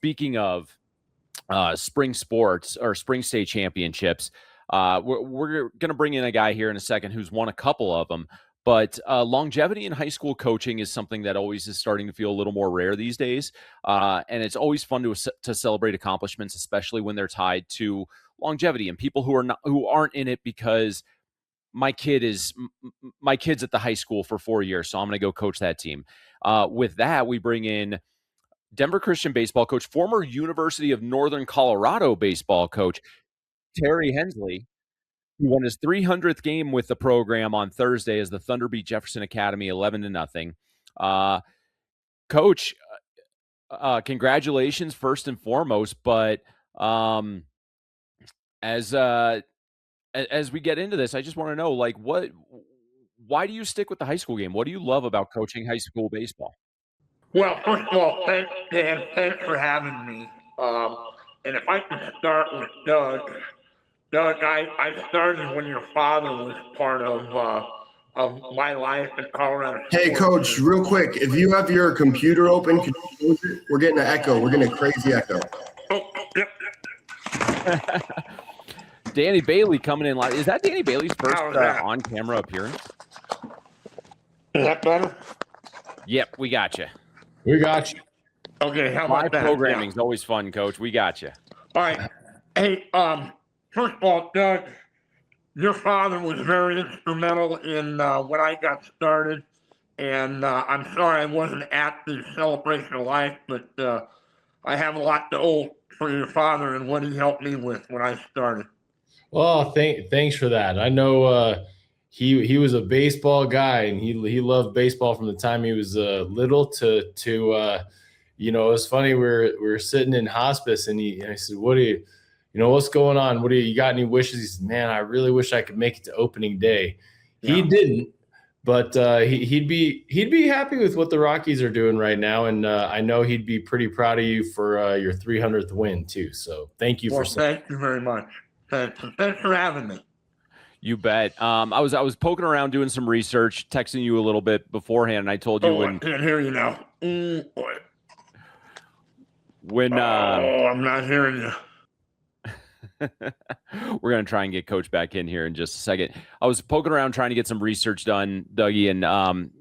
speaking of spring sports or spring state championships, we're going to bring in a guy here in a second who's won a couple of them. But longevity in high school coaching is something that always is starting to feel a little more rare these days. And it's always fun to celebrate accomplishments, especially when they're tied to longevity and people who aren't in it because my kid's at the high school for 4 years, so I'm going to go coach that team. With that, we bring in Denver Christian baseball coach, former University of Northern Colorado baseball coach, Terry Hensley, who won his 300th game with the program on Thursday as the Thunder beat Jefferson Academy 11-0. Coach, congratulations first and foremost, but as we get into this, I just want to know, like, why do you stick with the high school game? What do you love about coaching high school baseball? Well, first of all, thanks, Dan. Thanks for having me. And if I can start with Doug. Doug, I started when your father was part of my life in Colorado. Hey, Coach, real quick, if you have your computer open, can you close it? We're getting an echo. We're getting a crazy echo. Oh, yep. Danny Bailey coming in live. Is that Danny Bailey's first on-camera appearance? Is that better? Yep, we got you. We got you. Okay, how about Live that? programming's always fun, Coach. We got you. All right. Hey, first of all, Doug, your father was very instrumental in when I got started, and I'm sorry I wasn't at the celebration of life, but I have a lot to owe for your father and what he helped me with when I started. Well, thanks for that. I know he was a baseball guy, and he loved baseball from the time he was little to you know, it was funny. We were sitting in hospice, and I said, "What do you know, what's going on? You got any wishes?" He said, "Man, I really wish I could make it to opening day." Yeah. He didn't, but he'd be happy with what the Rockies are doing right now, and I know he'd be pretty proud of you for your 300th win too. So thank you thank you very much. Thanks for having me. You bet. I was poking around doing some research, texting you a little bit beforehand, and I told you I can't hear you now. When I'm not hearing you. We're going to try and get Coach back in here in just a second. I was poking around trying to get some research done, Dougie, and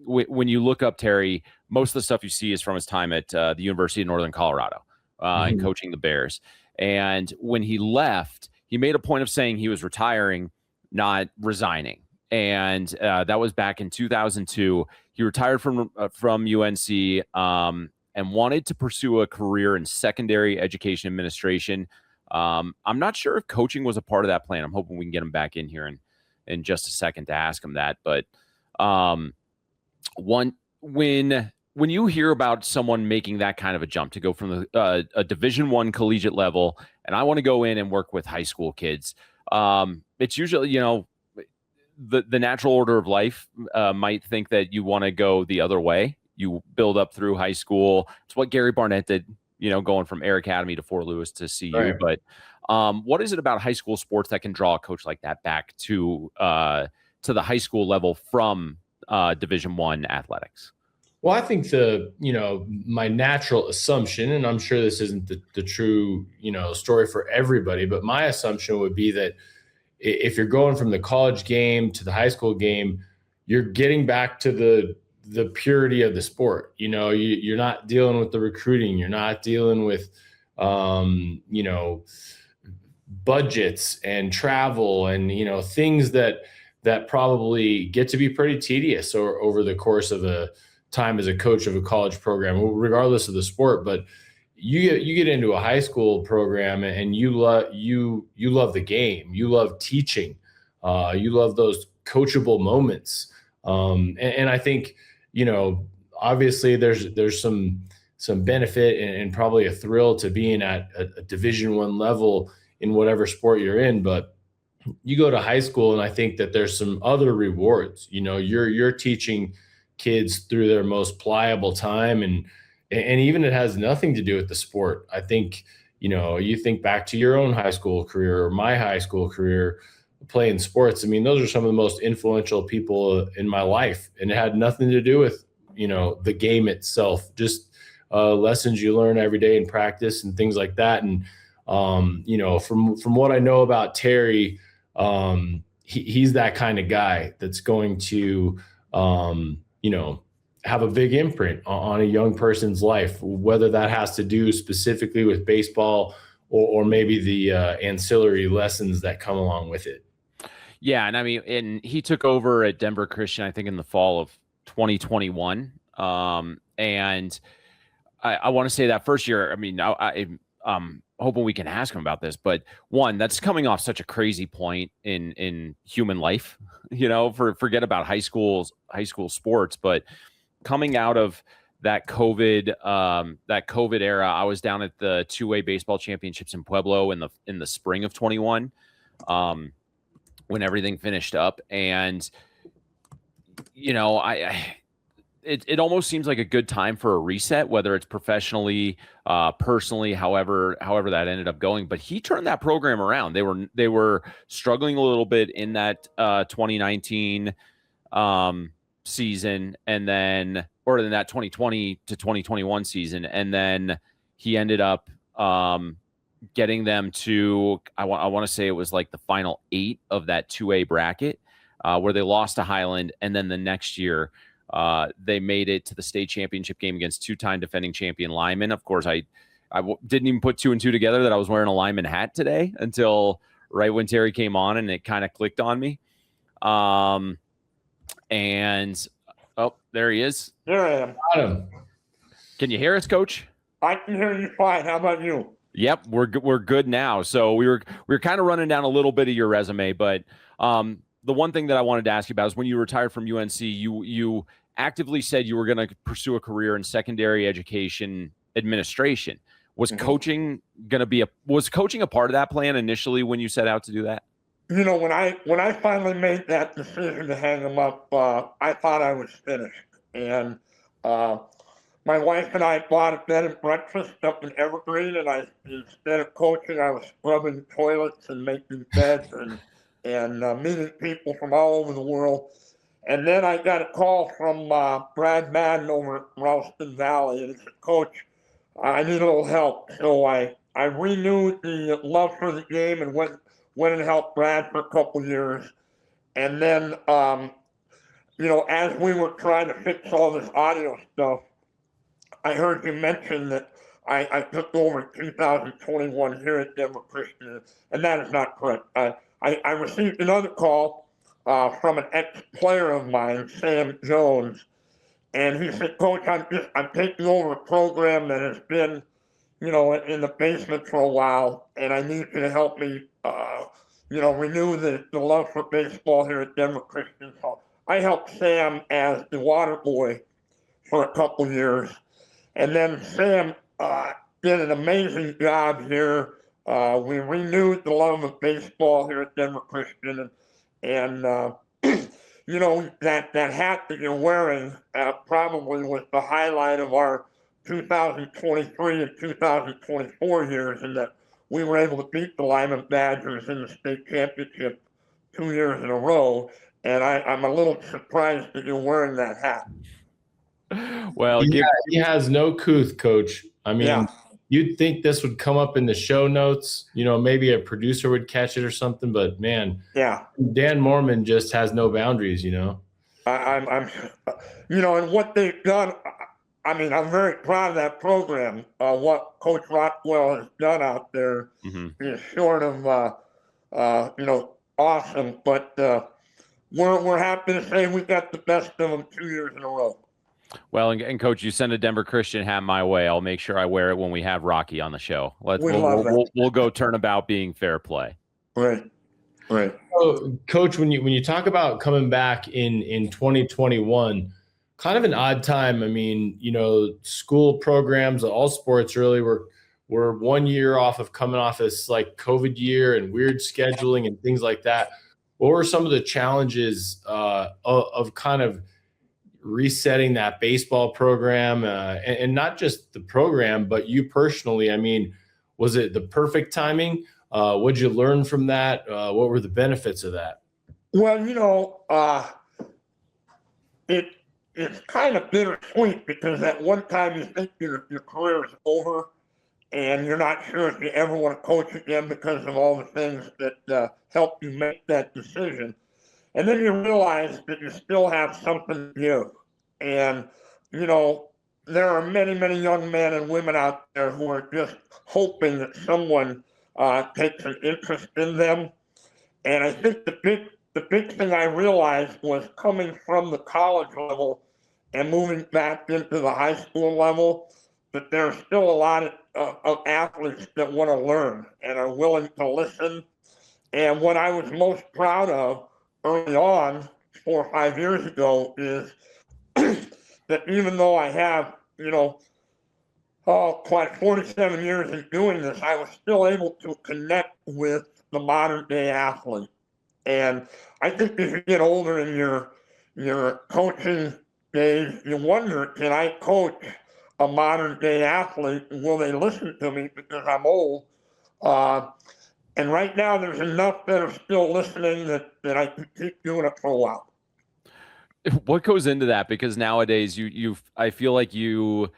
when you look up Terry, most of the stuff you see is from his time at the University of Northern Colorado and coaching the Bears. And when he left, he made a point of saying he was retiring, not resigning. And that was back in 2002. He retired from UNC and wanted to pursue a career in secondary education administration. I'm not sure if coaching was a part of that plan. I'm hoping we can get him back in here in just a second to ask him that. But when you hear about someone making that kind of a jump to go from a Division I collegiate level, and I want to go in and work with high school kids, it's usually, you know, the natural order of life might think that you want to go the other way. You build up through high school. It's what Gary Barnett did, you know, going from Air Academy to Fort Lewis to CU. Right. But what is it about high school sports that can draw a coach like that back to the high school level from Division I athletics? Well, I think my natural assumption, and I'm sure this isn't the true, story for everybody, but my assumption would be that if you're going from the college game to the high school game, you're getting back to the purity of the sport. You're not dealing with the recruiting. You're not dealing with, budgets and travel and, things that probably get to be pretty tedious or over the course of a time as a coach of a college program, regardless of the sport. But you get into a high school program and you love the game. You love teaching. You love those coachable moments. And I think, obviously there's some benefit and probably a thrill to being at a Division I level in whatever sport you're in. But you go to high school, and I think that there's some other rewards. You're teaching kids through their most pliable time, and even it has nothing to do with the sport. I think, you think back to your own high school career or my high school career playing sports. I mean, those are some of the most influential people in my life, and it had nothing to do with, the game itself. Just lessons you learn every day in practice and things like that. And, from what I know about Terry, he's that kind of guy that's going to, have a big imprint on a young person's life, whether that has to do specifically with baseball or maybe the ancillary lessons that come along with it. Yeah, and I mean, and he took over at Denver Christian, I think, in the fall of 2021. And I want to say that first year, I mean, I'm hoping we can ask him about this, but one, that's coming off such a crazy point in human life, forget about high school sports, but coming out of that COVID era, I was down at the 2A baseball championships in Pueblo in the spring of 21, when everything finished up. And, it almost seems like a good time for a reset, whether it's professionally, personally, however that ended up going. But he turned that program around. They were struggling a little bit in that 2019 season, and then, or in that 2020 to 2021 season, and then he ended up getting them to, I want to say it was like the final 8 of that 2A bracket, where they lost to Highland, and then the next year they made it to the state championship game against 2-time defending champion Lyman. Of course, I didn't even put 2 and 2 together that I was wearing a Lyman hat today until right when Terry came on, and it kind of clicked on me. And there he is. There I am. Got him. Can you hear us, Coach? I can hear you fine. How about you? Yep, we're good now. So we were kind of running down a little bit of your resume, but the one thing that I wanted to ask you about is when you retired from UNC, you actively said you were going to pursue a career in secondary education administration. Was coaching was coaching a part of that plan initially when you set out to do that? When I finally made that decision to hang him up, I thought I was finished. And my wife and I bought a bed and breakfast up in Evergreen, and instead of coaching, I was scrubbing toilets and making beds and meeting people from all over the world. And then I got a call from Brad Madden over at Ralston Valley, and he said, "Coach, I need a little help." So I renewed the love for the game and went and helped Brad for a couple years. And then, as we were trying to fix all this audio stuff, I heard you mention that I took over in 2021 here at Denver Christian, and that is not correct. I received another call from an ex-player of mine, Sam Jones, and he said, "Coach, I'm taking over a program that has been, in the basement for a while, and I need you to help me, renew the love for baseball here at Denver Christian." So I helped Sam as the water boy for a couple years, and then Sam did an amazing job here. We renewed the love of baseball here at Denver Christian, and that hat that you're wearing probably was the highlight of our 2023 and 2024 years, in that we were able to beat the Lyman Badgers in the state championship 2 years in a row. And I'm a little surprised that you're wearing that hat. Well, he has no couth, Coach. I mean, Yeah. You'd think this would come up in the show notes. Maybe a producer would catch it or something. But man, yeah, Dan Mormon just has no boundaries. I'm and what they've done. I mean, I'm very proud of that program. What Coach Rockwell has done out there is short of awesome. But we're happy to say we got the best of them 2 years in a row. Well, and Coach, you send a Denver Christian hat my way. I'll make sure I wear it when we have Rocky on the show. We'll go turnabout being fair play. Right. So, Coach, when you talk about coming back in 2021, kind of an odd time. I mean, school programs, all sports really were 1 year off of coming off this like COVID year and weird scheduling and things like that. What were some of the challenges of kind of resetting that baseball program and not just the program, but you personally? I mean, was it the perfect timing? What'd you learn from that? What were the benefits of that? Well, it's kind of bittersweet because at one time you think your career is over and you're not sure if you ever want to coach again because of all the things that helped you make that decision. And then you realize that you still have something to give. And, you know, there are many, many young men and women out there who are just hoping that someone takes an interest in them. And I think the big thing I realized was coming from the college level and moving back into the high school level, that there's still a lot of athletes that want to learn and are willing to listen. And what I was most proud of early on, 4 or 5 years ago, is that even though I have, quite 47 years in doing this, I was still able to connect with the modern day athlete. And I think as you get older in your coaching days, you wonder, can I coach a modern day athlete? Will they listen to me because I'm old? And right now, there's enough that are still listening that I can keep doing it for a while. What goes into that? Because nowadays, I feel like you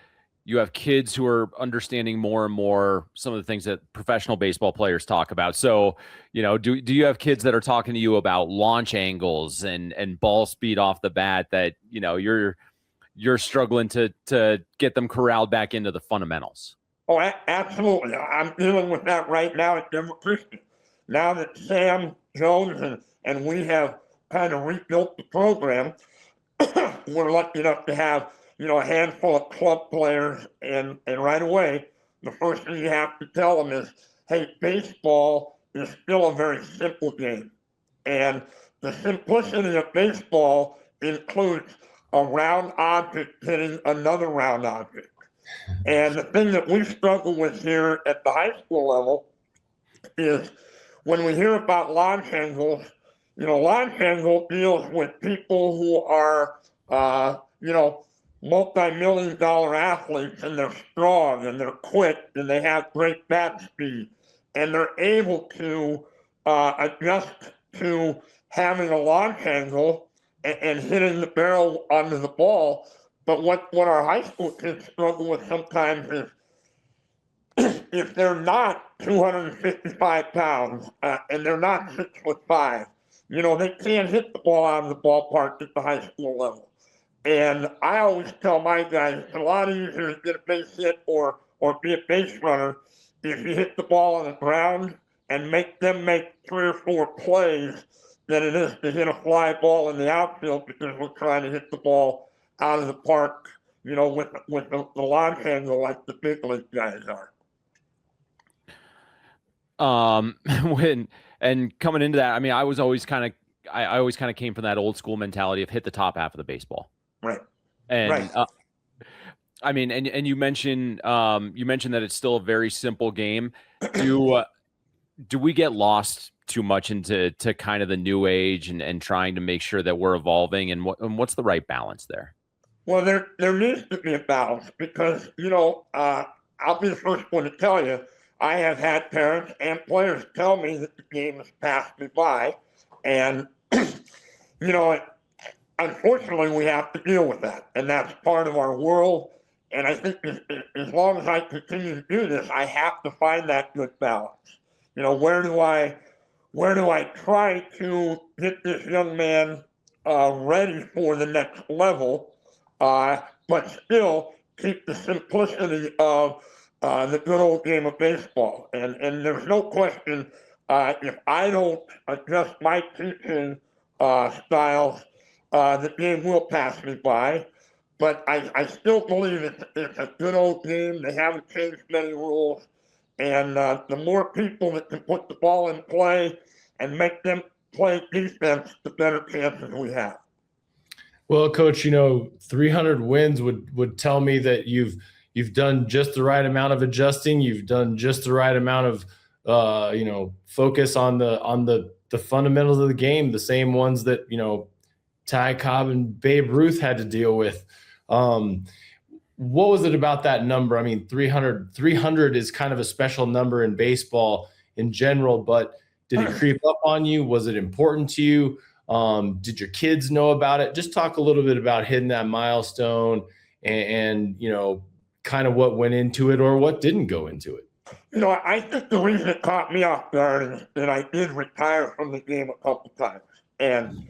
have kids who are understanding more and more some of the things that professional baseball players talk about. So, do you have kids that are talking to you about launch angles and ball speed off the bat that you're struggling to get them corralled back into the fundamentals? Oh, absolutely. I'm dealing with that right now at Denver Christian. Now that Sam Jones and we have kind of rebuilt the program, we're lucky enough to have, a handful of club players. And right away, the first thing you have to tell them is, hey, baseball is still a very simple game. And the simplicity of baseball includes a round object hitting another round object. And the thing that we struggle with here at the high school level is when we hear about launch angles, launch angle deals with people who are, multi-million-dollar athletes, and they're strong and they're quick and they have great bat speed and they're able to adjust to having a launch angle and hitting the barrel onto the ball. But what our high school kids struggle with sometimes is if they're not 255 pounds and they're not 6'5", they can't hit the ball out of the ballpark at the high school level. And I always tell my guys it's a lot easier to get a base hit or be a base runner if you hit the ball on the ground and make them make 3 or 4 plays than it is to hit a fly ball in the outfield because we're trying to hit the ball out of the park, with the launch angle like the big league guys are. Coming into that, I mean, I always kind of came from that old school mentality of hit the top half of the baseball. Right. And right. I mean, and you mentioned that it's still a very simple game. Do we get lost too much into kind of the new age and trying to make sure that we're evolving, and what's the right balance there? Well, there needs to be a balance because, I'll be the first one to tell you, I have had parents and players tell me that the game has passed me by. And, unfortunately, we have to deal with that. And that's part of our world. And I think as long as I continue to do this, I have to find that good balance. Where do I try to get this young man ready for the next level? But still keep the simplicity of the good old game of baseball. And there's no question, if I don't adjust my teaching styles, the game will pass me by. But I still believe it's a good old game. They haven't changed many rules. And the more people that can put the ball in play and make them play defense, the better chances we have. Well, Coach, 300 wins would tell me that you've done just the right amount of adjusting. You've done just the right amount of focus on the fundamentals of the game, the same ones that Ty Cobb and Babe Ruth had to deal with. What was it about that number? I mean, 300 is kind of a special number in baseball in general, but did it creep up on you? Was it important to you? Did your kids know about it? Just talk a little bit about hitting that milestone and kind of what went into it or what didn't go into it. I think the reason it caught me off guard is that I did retire from the game a couple times. And,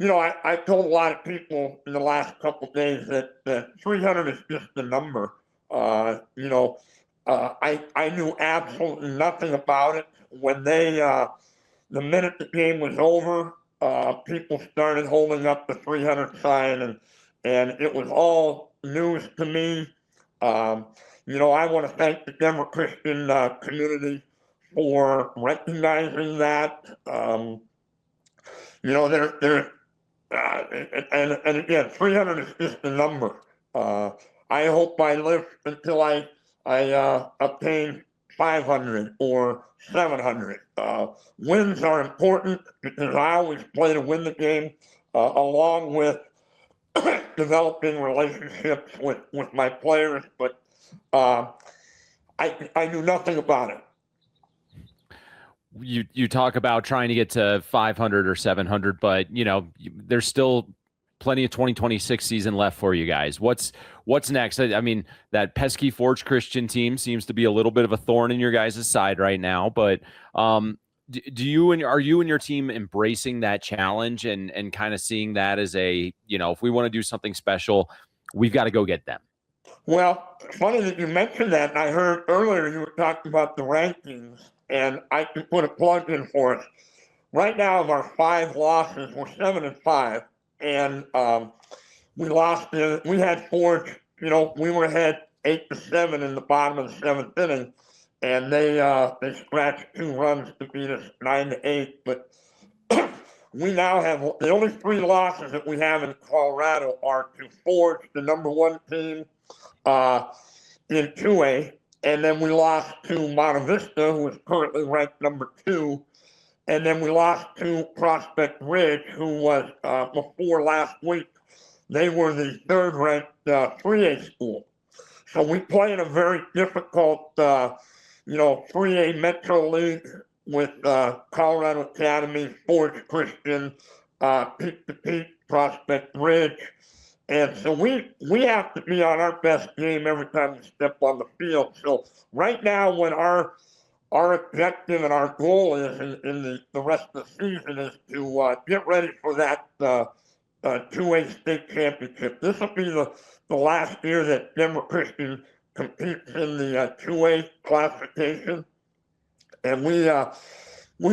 I told a lot of people in the last couple of days that 300 is just a number. I knew absolutely nothing about it. When the minute the game was over, people started holding up the 300 sign, and it was all news to me. I want to thank the Denver Christian community for recognizing that. And again, 300 is just a number. I hope I live until I obtain 500 or 700. Wins are important because I always play to win the game, along with developing relationships with my players. But I knew nothing about it. You talk about trying to get to 500 or 700, but there's still plenty of 2026 season left for you guys. What's next? I mean, that pesky Forge Christian team seems to be a little bit of a thorn in your guys' side right now, but are you and your team embracing that challenge and kind of seeing that as a, if we want to do something special, we've got to go get them? Well, funny that you mentioned that. I heard earlier you were talking about the rankings, and I can put a plug in for us. Right now, of our 5 losses, we're 7-5, and we lost. We had Forge. We were ahead 8-7 in the bottom of the 7th inning, and they scratched 2 runs to beat us 9-8. But we now have the only 3 losses that we have in Colorado are to Forge, the number 1 team in 2A, and then we lost to Monte Vista, who is currently ranked number 2, and then we lost to Prospect Ridge, who was before last week. They were the 3rd ranked 3A school. So we play in a very difficult 3A Metro League with Colorado Academy, Forge Christian, Peak to Peak, Prospect Ridge. And so we have to be on our best game every time we step on the field. So right now, when our objective and our goal is in the rest of the season is to get ready for that 2A state championship. This will be the last year that Denver Christian competes in the 2A classification, and we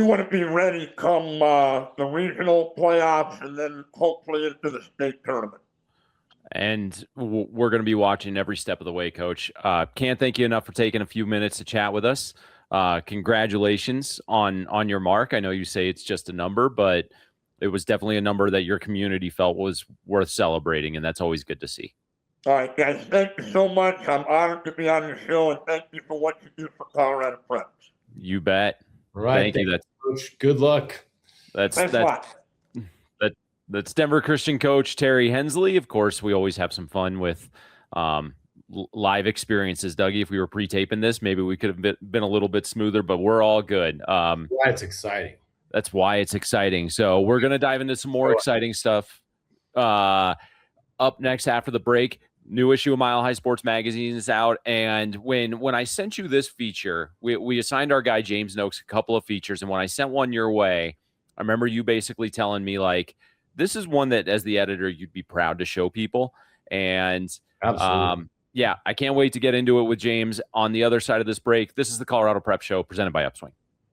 want to be ready come the regional playoffs and then hopefully into the state tournament. And we're going to be watching every step of the way, Coach. Can't thank you enough for taking a few minutes to chat with us. Congratulations on your mark. I know you say it's just a number, but it was definitely a number that your community felt was worth celebrating, and that's always good to see. All right, guys, thank you so much. I'm honored to be on your show, and thank you for what you do for Colorado Preps. You bet. All right. Thank you. That's Coach. Good luck. Thanks a lot. That's Denver Christian coach Terry Hensley. Of course, we always have some fun with live experiences. Dougie, if we were pre-taping this, maybe we could have been a little bit smoother, but we're all good. That's exciting. That's why it's exciting. So we're going to dive into some more exciting stuff up next after the break. New issue of Mile High Sports Magazine is out. And when I sent you this feature, we assigned our guy James Noakes a couple of features. And when I sent one your way, I remember you basically telling me, like, this is one that as the editor, you'd be proud to show people. And yeah, I can't wait to get into it with James on the other side of this break. This is the Colorado Prep Show presented by Upswing.